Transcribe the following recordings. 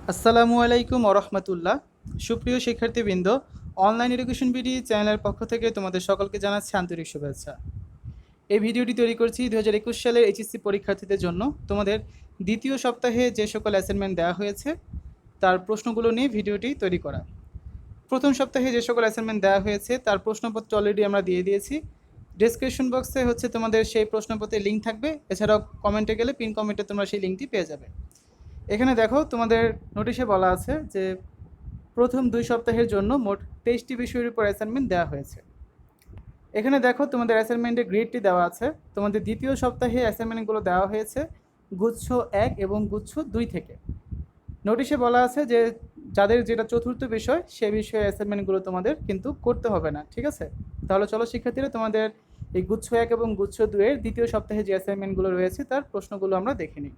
আসসালামু আলাইকুম ওরহমতুল্লাহ। সুপ্রিয় শিক্ষার্থীবৃন্দ, অনলাইন এডুকেশন বিডি চ্যানেলের পক্ষ থেকে তোমাদের সকলকে জানাচ্ছি আন্তরিক শুভেচ্ছা। এই ভিডিওটি তৈরি করছি 2021 সালের এইচএসসি পরীক্ষার্থীদের জন্য। তোমাদের দ্বিতীয় সপ্তাহে যে সকল অ্যাসাইনমেন্ট দেওয়া হয়েছে তার প্রশ্নগুলো নিয়ে ভিডিওটি তৈরি করা। প্রথম সপ্তাহে যে সকল অ্যাসাইনমেন্ট দেওয়া হয়েছে তার প্রশ্নপত্র অলরেডি আমরা দিয়ে দিয়েছি। ডেসক্রিপশন বক্সে তোমাদের সেই প্রশ্নপত্রের লিঙ্ক থাকবে, এছাড়াও কমেন্টে গেলে পিন কমেন্টে তোমরা সেই লিঙ্কটি পেয়ে যাবে। এখানে দেখো, তোমাদের নোটিশে বলা আছে যে প্রথম 2 সপ্তাহের জন্য মোট 23টি বিষয়ের উপর অ্যাসাইনমেন্ট দেওয়া হয়েছে। এখানে দেখো, তোমাদের অ্যাসাইনমেন্টের গ্রেডটি দেওয়া আছে। তোমাদের দ্বিতীয় সপ্তাহে অ্যাসাইনমেন্টগুলো দেওয়া হয়েছে গুচ্ছ 1 এবং গুচ্ছ 2 থেকে। নোটিশে বলা আছে যে যাদের যেটা চতুর্থ বিষয় সে বিষয়ে অ্যাসাইনমেন্টগুলো তোমাদের কিন্তু করতে হবে না, ঠিক আছে? তাহলে চলো শিক্ষার্থীরা, তোমাদের এই গুচ্ছ 1 এবং গুচ্ছ 2 এর দ্বিতীয় সপ্তাহে যে অ্যাসাইনমেন্টগুলো রয়েছে তার প্রশ্নগুলো আমরা দেখে নিই।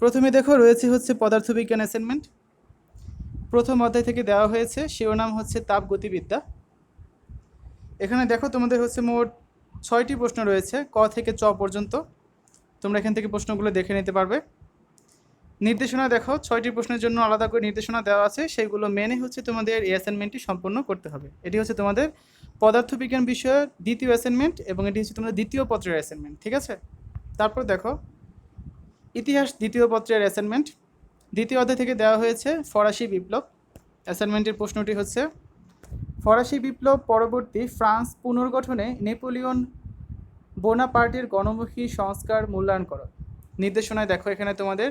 প্রথমে দেখো, রয়েছে পদার্থবিজ্ঞান অ্যাসাইনমেন্ট। প্রথম অধ্যায় থেকে দেওয়া হয়েছে, শিরোনাম তাপগতিবিদ্যা। এখানে দেখো, তোমাদের মোট 6টি প্রশ্ন রয়েছে, ক থেকে চ পর্যন্ত। তোমরা এখান থেকে প্রশ্নগুলো দেখে নিতে পারবে। নির্দেশনা দেখো, 6টি প্রশ্নের জন্য আলাদা করে নির্দেশনা দেওয়া আছে, সেইগুলো মেনে তোমাদের এই অ্যাসাইনমেন্টটি সম্পন্ন করতে হবে। এটি তোমাদের পদার্থবিজ্ঞান বিষয়ের দ্বিতীয় অ্যাসাইনমেন্ট এবং এটি তোমাদের দ্বিতীয় পত্রের অ্যাসাইনমেন্ট, ঠিক আছে? তারপর দেখো, ইতিহাস দ্বিতীয় পত্রের অ্যাসাইনমেন্ট। দ্বিতীয় অধ্যায় থেকে দেওয়া হয়েছে ফরাসি বিপ্লব। অ্যাসাইনমেন্টের প্রশ্নটি ফরাসি বিপ্লব পরবর্তী ফ্রান্স পুনর্গঠনে নেপোলিয়ন বোনাপার্টের গণমুখী সংস্কার মূল্যায়ন করো। নির্দেশনায় দেখো, এখানে তোমাদের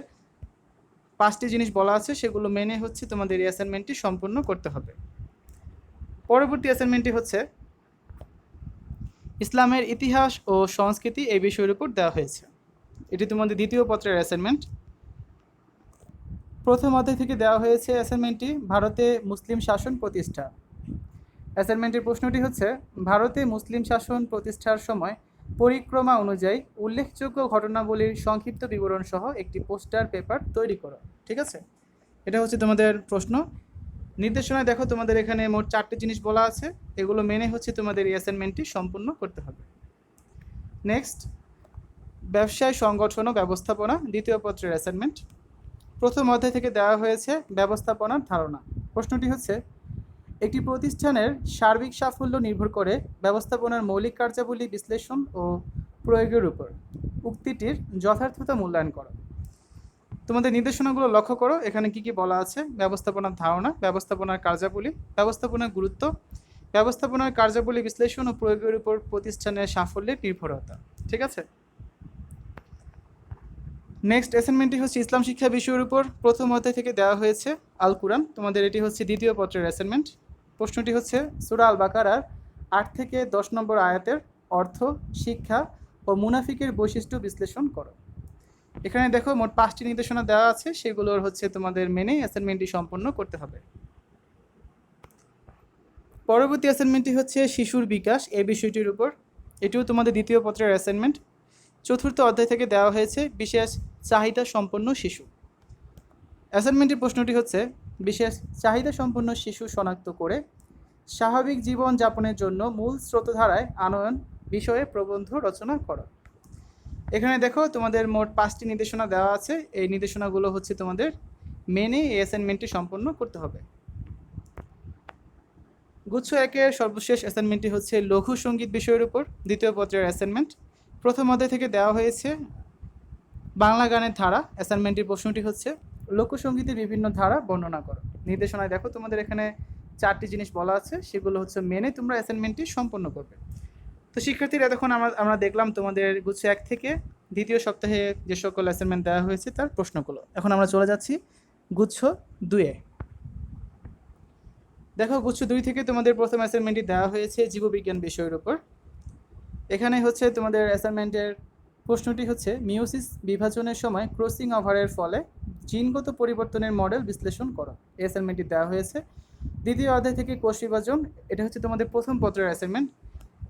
5টি জিনিস বলা আছে, সেগুলো মেনে তোমাদের এই অ্যাসাইনমেন্টটি সম্পূর্ণ করতে হবে। পরবর্তী অ্যাসাইনমেন্টটি ইসলামের ইতিহাস ও সংস্কৃতি এই বিষয়ের উপর দেওয়া হয়েছে। এটি তোমাদের দ্বিতীয় পত্রের অ্যাসাইনমেন্ট। প্রথম অধ্যায় থেকে দেওয়া হয়েছে অ্যাসাইনমেন্টটি ভারতে মুসলিম শাসন প্রতিষ্ঠা। অ্যাসাইনমেন্টের প্রশ্নটি ভারতে মুসলিম শাসন প্রতিষ্ঠার সময় পরিক্রমা অনুযায়ী উল্লেখযোগ্য ঘটনাবলীর সংক্ষিপ্ত বিবরণ সহ একটি পোস্টার পেপার তৈরি করো, ঠিক আছে? এটা তোমাদের প্রশ্ন। নির্দেশনায় দেখো, তোমাদের এখানে মোট 4টি জিনিস বলা আছে, এগুলো মেনে তোমাদের এই অ্যাসাইনমেন্টটি সম্পূর্ণ করতে হবে। নেক্সট, ব্যবসায় সংগঠন ও ব্যবস্থাপনা দ্বিতীয় পত্রের অ্যাসাইনমেন্ট। প্রথম অধ্যায় থেকে দেওয়া হয়েছে ব্যবস্থাপনার ধারণা। প্রশ্নটি একটি প্রতিষ্ঠানের সার্বিক সাফল্য নির্ভর করে ব্যবস্থাপনার মৌলিক কার্যাবলী বিশ্লেষণ ও প্রয়োগের উপর। উক্তিটির যথার্থতা মূল্যায়ন করো। তোমাদের নির্দেশনাগুলো লক্ষ্য করো, এখানে কি কি বলা আছে: ব্যবস্থাপনার ধারণা, ব্যবস্থাপনার কার্যাবলী, ব্যবস্থাপনার গুরুত্ব, ব্যবস্থাপনার কার্যাবলী বিশ্লেষণ ও প্রয়োগের উপর প্রতিষ্ঠানের সাফল্যের নির্ভরতা, ঠিক আছে? নেক্সট অ্যাসাইনমেন্টটি ইসলাম শিক্ষা বিষয়ের উপর। প্রথম অধ্যায় থেকে দেওয়া হয়েছে আল কুরআন। তোমাদের এটি দ্বিতীয় পত্রের অ্যাসাইনমেন্ট। প্রশ্নটি সূরা আল বাকারার 8 থেকে 10 নম্বর আয়াতের অর্থ, শিক্ষা ও মুনাফিকের বৈশিষ্ট্য বিশ্লেষণ করো। এখানে দেখো, মোট 5টি নির্দেশনা দেওয়া আছে, সেগুলোর তোমাদের মেনে অ্যাসাইনমেন্টটি সম্পন্ন করতে হবে। পরবর্তী অ্যাসাইনমেন্টটি শিশুর বিকাশ এই বিষয়টির উপর। এটিও তোমাদের দ্বিতীয় পত্রের অ্যাসাইনমেন্ট। চতুর্থ অধ্যায় থেকে দেওয়া হয়েছে বিশেষ চাহিদা সম্পন্ন শিশু। অ্যাসাইনমেন্টের প্রশ্নটি বিশেষ চাহিদা সম্পন্ন শিশু শনাক্ত করে স্বাভাবিক জীবন যাপনের জন্য মূল স্রোতধারায় আনয়ন বিষয়ে প্রবন্ধ রচনা করো। এখানে দেখো, তোমাদের মোট 5টি নির্দেশনা দেওয়া আছে, এই নির্দেশনাগুলো তোমাদের মেনে এই অ্যাসাইনমেন্টটি সম্পন্ন করতে হবে। গুচ্ছ 1-এর সর্বশেষ অ্যাসাইনমেন্টটি লঘু সঙ্গীত বিষয়ের উপর, দ্বিতীয় পত্রের অ্যাসাইনমেন্ট। প্রথম অধ্যায় থেকে দেওয়া হয়েছে বাংলা গানের ধারা। অ্যাসাইনমেন্টের প্রশ্নটি লোকসঙ্গীতের বিভিন্ন ধারা বর্ণনা করো। নির্দেশনায় দেখো, তোমাদের এখানে 4টি জিনিস বলা আছে, সেগুলো মেনে তোমরা অ্যাসাইনমেন্টটি সম্পন্ন করবে। তো শিক্ষার্থীরা, এতক্ষণ আমরা দেখলাম তোমাদের গুচ্ছ 1 থেকে দ্বিতীয় সপ্তাহে যে সকল অ্যাসাইনমেন্ট দেওয়া হয়েছে তার প্রশ্নগুলো। এখন আমরা চলে যাচ্ছি গুচ্ছ 2-এ। দেখো, গুচ্ছ 2 থেকে তোমাদের প্রথম অ্যাসাইনমেন্টটি দেওয়া হয়েছে জীববিজ্ঞান বিষয়ের উপর। এখানে তোমাদের অ্যাসাইনমেন্টের প্রশ্নটি মিওসিস বিভাজনের সময় ক্রসিং ওভারের ফলে জিনগত পরিবর্তনের মডেল বিশ্লেষণ করো। এই অ্যাসাইনমেন্টটি দেওয়া হয়েছে দ্বিতীয় অধ্যায় থেকে কোষ বিভাজন। এটা তোমাদের প্রথম পত্রের অ্যাসাইনমেন্ট।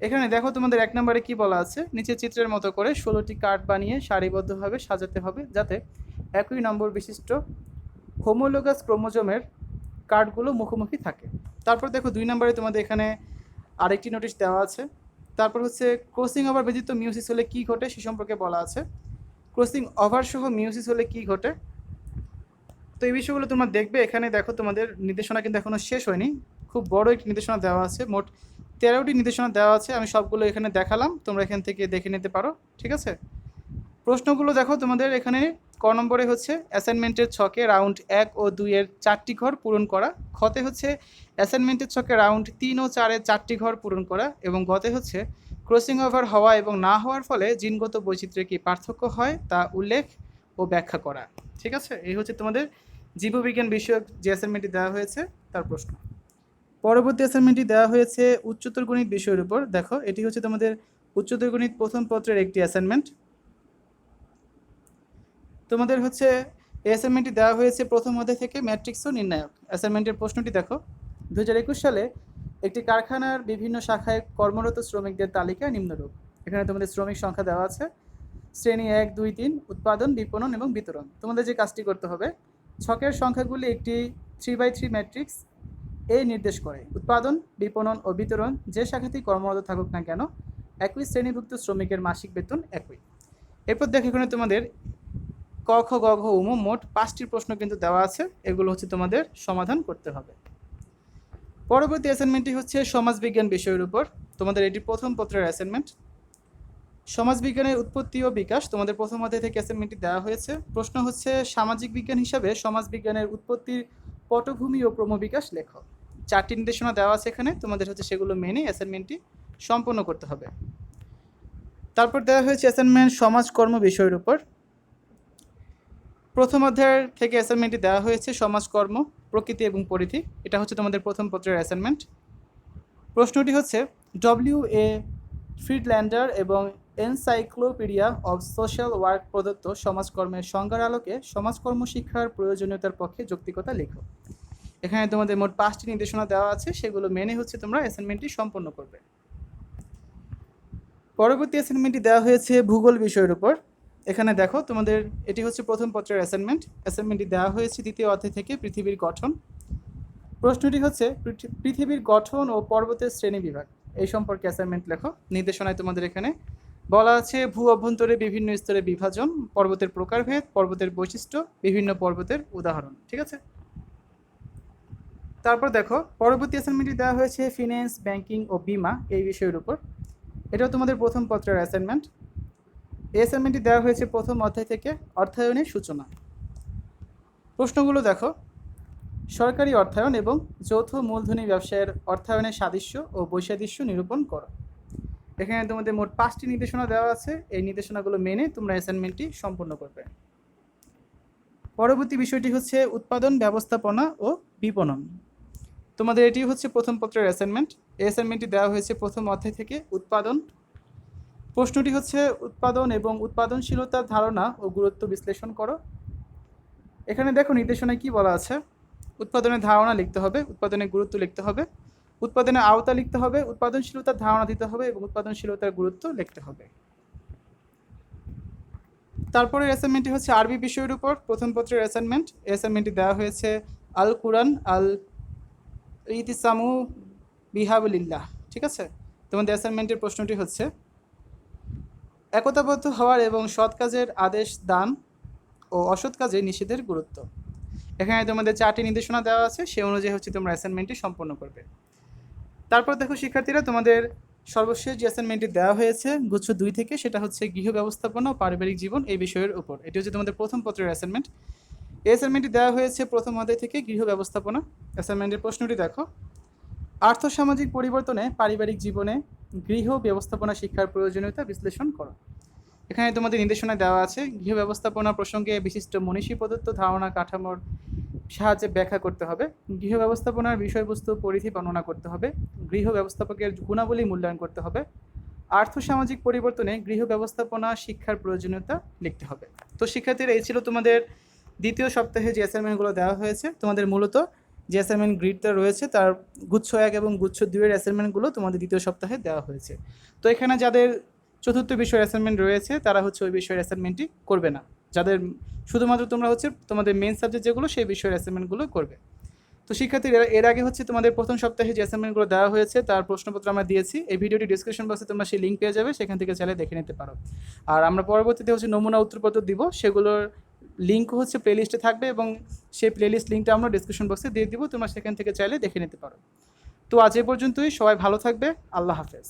এখানে দেখো, তোমাদের 1 নম্বরে কি বলা আছে: নিচে চিত্রের মতো করে 16টি কার্ড বানিয়ে সারিবদ্ধভাবে সাজাতে হবে যাতে একই নম্বর বিশিষ্ট হোমোলোগাস ক্রোমোজোমের কার্ডগুলো মুখোমুখি থাকে। তারপর দেখো, 2 নম্বরে তোমাদের এখানে আরেকটি নোটিশ দেওয়া আছে। তারপর ক্রসিং ওভার ব্যতীত মিওসিস হলে কী ঘটে সে সম্পর্কে বলা আছে। ক্রসিং ওভার সহ মিওসিস হলে কী ঘটে। তো এই বিষয়গুলো তোমরা দেখবে। এখানে দেখো তোমাদের নির্দেশনা কিন্তু এখনো শেষ হয়নি, খুব বড় একটি নির্দেশনা দেওয়া আছে, মোট 13টি নির্দেশনা দেওয়া আছে। আমি সবগুলো এখানে দেখালাম, তোমরা এখান থেকে দেখে নিতে পারো, ঠিক আছে। প্রশ্নগুলো দেখো তোমাদের এখানে ক নম্বরে হচ্ছে অ্যাসাইনমেন্টের ছকে রাউন্ড 1 ও 2 এর 4টি ঘর পূরণ করা, খতে হচ্ছে অ্যাসাইনমেন্টের ছকে রাউন্ড 3 ও 4 এর 4টি ঘর পূরণ করা, এবং গতে হচ্ছে ক্রসিং ওভার হওয়া এবং না হওয়ার ফলে জিনগত বৈচিত্র্যে কী পার্থক্য হয় তা উল্লেখ ও ব্যাখ্যা করা, ঠিক আছে। এই হচ্ছে তোমাদের জীববিজ্ঞান বিষয়ক যে অ্যাসাইনমেন্টটি দেওয়া হয়েছে তার প্রশ্ন। পরবর্তী অ্যাসাইনমেন্টটি দেওয়া হয়েছে উচ্চতর গণিত বিষয়ের উপর। দেখো এটি হচ্ছে তোমাদের উচ্চতর গণিত প্রথম পত্রের একটি অ্যাসাইনমেন্ট। তোমাদের হচ্ছে এই অ্যাসাইনমেন্টটি দেওয়া হয়েছে প্রথম অধ্যায় থেকে ম্যাট্রিক্স ও নির্ণায়ক। অ্যাসাইনমেন্টের প্রশ্নটি দেখো, 2021 সালে একটি কারখানার বিভিন্ন শাখায় কর্মরত শ্রমিকদের তালিকা নিম্নরূপ। এখানে তোমাদের শ্রমিক সংখ্যা দেওয়া আছে, শ্রেণী 1, 2, 3, উৎপাদন, বিপণন এবং বিতরণ। তোমাদের যে কাজটি করতে হবে, ছকের সংখ্যাগুলি একটি 3x3 ম্যাট্রিক্স এই নির্দেশ করে উৎপাদন, বিপণন ও বিতরণ যে শাখাতেই কর্মরত থাকুক না কেন একই শ্রেণীভুক্ত শ্রমিকের মাসিক বেতন একই। এরপর দেখো এখানে তোমাদের ক, খ, গ, ঘ, উম মোট 5টি প্রশ্ন কিন্তু দেওয়া আছে, এগুলো হচ্ছে তোমাদের সমাধান করতে হবে। পরবর্তী অ্যাসাইনমেন্টটি হচ্ছে সমাজবিজ্ঞান বিষয়ের উপর। তোমাদের এটি প্রথম পত্রের অ্যাসাইনমেন্ট। সমাজবিজ্ঞানের উৎপত্তি ও বিকাশ, তোমাদের প্রথম অধ্যায় থেকে অ্যাসাইনমেন্টটি দেওয়া হয়েছে। প্রশ্ন হচ্ছে সামাজিক বিজ্ঞান হিসাবে সমাজবিজ্ঞানের উৎপত্তির পটভূমি ও ক্রমবিকাশ লেখো। 4টি নির্দেশনা দেওয়া আছে এখানে, তোমাদের হচ্ছে সেগুলো মেনে অ্যাসাইনমেন্টটি সম্পন্ন করতে হবে। তারপর দেওয়া হয়েছে অ্যাসাইনমেন্ট সমাজকর্ম বিষয়ের উপর। প্রথম অধ্যায় থেকে অ্যাসাইনমেন্টটি দেওয়া হয়েছে সমাজকর্ম, প্রকৃতি এবং পরিধি। এটা হচ্ছে তোমাদের প্রথম পত্রের অ্যাসাইনমেন্ট। প্রশ্নটি হচ্ছে W.A. ফ্রিডল্যান্ডার এবং এনসাইক্লোপিডিয়া অব সোশ্যাল ওয়ার্ক প্রদত্ত সমাজকর্মের সংজ্ঞার আলোকে সমাজকর্ম শিক্ষার প্রয়োজনীয়তার পক্ষে যৌক্তিকতা লেখো। এখানে তোমাদের মোট 5টি নির্দেশনা দেওয়া আছে, সেগুলো মেনে হচ্ছে তোমরা অ্যাসাইনমেন্টটি সম্পন্ন করবে। পরবর্তী অ্যাসাইনমেন্টটি দেওয়া হয়েছে ভূগোল বিষয়ের উপর। এখানে দেখো তোমাদের এটি হচ্ছে প্রথম পত্রের অ্যাসাইনমেন্ট। অ্যাসাইনমেন্টটি দেওয়া হয়েছে দ্বিতীয় অধ্যায় থেকে পৃথিবীর গঠন। প্রশ্নটি হচ্ছে পৃথিবীর গঠন ও পর্বতের শ্রেণী বিভাগ এই সম্পর্কে অ্যাসাইনমেন্ট লেখো। নির্দেশনায় তোমাদের এখানে বলা আছে ভূ অভ্যন্তরে বিভিন্ন স্তরে বিভাজন, পর্বতের প্রকারভেদ, পর্বতের বৈশিষ্ট্য, বিভিন্ন পর্বতের উদাহরণ, ঠিক আছে। তারপর দেখো পরবর্তী অ্যাসাইনমেন্টটি দেওয়া হয়েছে ফিন্যান্স, ব্যাংকিং ও বিমা এই বিষয়ের উপর। এটাও তোমাদের প্রথম পত্রের অ্যাসাইনমেন্ট। এই অ্যাসাইনমেন্টটি দেওয়া হয়েছে প্রথম অধ্যায় থেকে অর্থায়নের সূচনা। প্রশ্নগুলো দেখো, সরকারি অর্থায়ন এবং যৌথ মূলধনী ব্যবসায়ের অর্থায়নের সাদৃশ্য ও বৈসাদৃশ্য নিরূপণ করো। এখানে তোমাদের মোট 5টি নির্দেশনা দেওয়া আছে, এই নির্দেশনাগুলো মেনে তোমরা অ্যাসাইনমেন্টটি সম্পূর্ণ করবে। পরবর্তী বিষয়টি হচ্ছে উৎপাদন, ব্যবস্থাপনা ও বিপণন। তোমাদের এটি হচ্ছে প্রথম পত্রের অ্যাসাইনমেন্ট। এই অ্যাসাইনমেন্টটি দেওয়া হয়েছে প্রথম অধ্যায় থেকে উৎপাদন। প্রশ্নটি হচ্ছে উৎপাদন এবং উৎপাদনশীলতার ধারণা ও গুরুত্ব বিশ্লেষণ করো। এখানে দেখো নির্দেশনায় কি বলা আছে, উৎপাদনের ধারণা লিখতে হবে, উৎপাদনের গুরুত্ব লিখতে হবে, উৎপাদনের আওতা লিখতে হবে, উৎপাদনশীলতার ধারণা দিতে হবে এবং উৎপাদনশীলতার গুরুত্ব লিখতে হবে। তারপরে অ্যাসাইনমেন্টটি হচ্ছে আরবি বিষয়ের উপর, প্রথম পত্রের অ্যাসাইনমেন্ট। অ্যাসাইনমেন্টটি দেওয়া হয়েছে আল কুরআন আল ইতিসামু বিহাবলিল্লাহ, ঠিক আছে। তোমাদের অ্যাসাইনমেন্টের প্রশ্নটি হচ্ছে একতাবদ্ধ হওয়ার এবং সৎ কাজের আদেশ দান ও অসৎ কাজে নিষেধের গুরুত্ব। এখানে তোমাদের 4টি নির্দেশনা দেওয়া আছে, সে অনুযায়ী হচ্ছে তোমরা অ্যাসাইনমেন্টটি সম্পন্ন করবে। তারপর দেখো শিক্ষার্থীরা, তোমাদের সর্বশেষ যে অ্যাসাইনমেন্টটি দেওয়া হয়েছে গুচ্ছ 2 থেকে, সেটা হচ্ছে গৃহ ব্যবস্থাপনা ও পারিবারিক জীবন এই বিষয়ের উপর। এটি হচ্ছে তোমাদের প্রথম পত্রের অ্যাসাইনমেন্ট। এই অ্যাসাইনমেন্টটি দেওয়া হয়েছে প্রথম অধ্যায় থেকে গৃহ ব্যবস্থাপনা। অ্যাসাইনমেন্টের প্রশ্নটি দেখো, আর্থসামাজিক পরিবর্তনে পারিবারিক জীবনে গৃহ ব্যবস্থাপনা শিক্ষার প্রয়োজনীয়তা বিশ্লেষণ করো। এখানে তোমাদের নির্দেশনা দেওয়া আছে গৃহ ব্যবস্থাপনা প্রসঙ্গে বিশিষ্ট মনীষী প্রদত্ত ধারণা কাঠামোর সাহায্যে ব্যাখ্যা করতে হবে, গৃহ ব্যবস্থাপনার বিষয়বস্তু পরিধি বর্ণনা করতে হবে, গৃহ ব্যবস্থাপকের গুণাবলী মূল্যায়ন করতে হবে, আর্থসামাজিক পরিবর্তনে গৃহ ব্যবস্থাপনা শিক্ষার প্রয়োজনীয়তা লিখতে হবে। তো শিক্ষার্থীরা, এই ছিল তোমাদের দ্বিতীয় সপ্তাহে যে অ্যাসাইনমেন্টগুলো দেওয়া হয়েছে। তোমাদের মূলত যে অ্যাসাইনমেন্ট গ্রিডটা রয়েছে তার গুচ্ছ 1 এবং গুচ্ছ 2 এর অ্যাসাইনমেন্টগুলো তোমাদের দ্বিতীয় সপ্তাহে দেওয়া হয়েছে। তো এখানে যাদের চতুর্থ বিষয়ের অ্যাসাইনমেন্ট রয়েছে তারা হচ্ছে ওই বিষয়ের অ্যাসাইনমেন্টটি করবে না, যাদের শুধুমাত্র তোমরা হচ্ছে তোমাদের মেন সাবজেক্ট যেগুলো সেই বিষয়ের অ্যাসাইনমেন্টগুলো করবে। তো শিক্ষার্থীরা, এর আগে হচ্ছে তোমাদের প্রথম সপ্তাহে যে অ্যাসাইনমেন্টগুলো দেওয়া হয়েছে তার প্রশ্নপত্র আমরা দিয়েছি। এই ভিডিওটি ডিসক্রিপশন বক্সে তোমরা সেই লিঙ্ক পেয়ে যাবে, সেখান থেকে চাইলে দেখে নিতে পারো। আর আমরা পরবর্তীতে হচ্ছে নমুনা উত্তরপত্র দিব, সেগুলোর লিঙ্ক হচ্ছে প্লেলিস্টে থাকবে এবং সেই প্লেলিস্ট লিঙ্কটা আমরা ডিসক্রিপশন বক্সে দিয়ে দিব, তোমরা সেখান থেকে চাইলে দেখে নিতে পারো। তো আজ এ পর্যন্তই, সবাই ভালো থাকবে, আল্লাহ হাফেজ।